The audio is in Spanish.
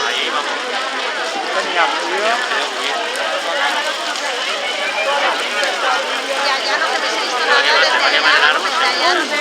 Ahí vamos. Ya no se visto nada desde allá, ya no se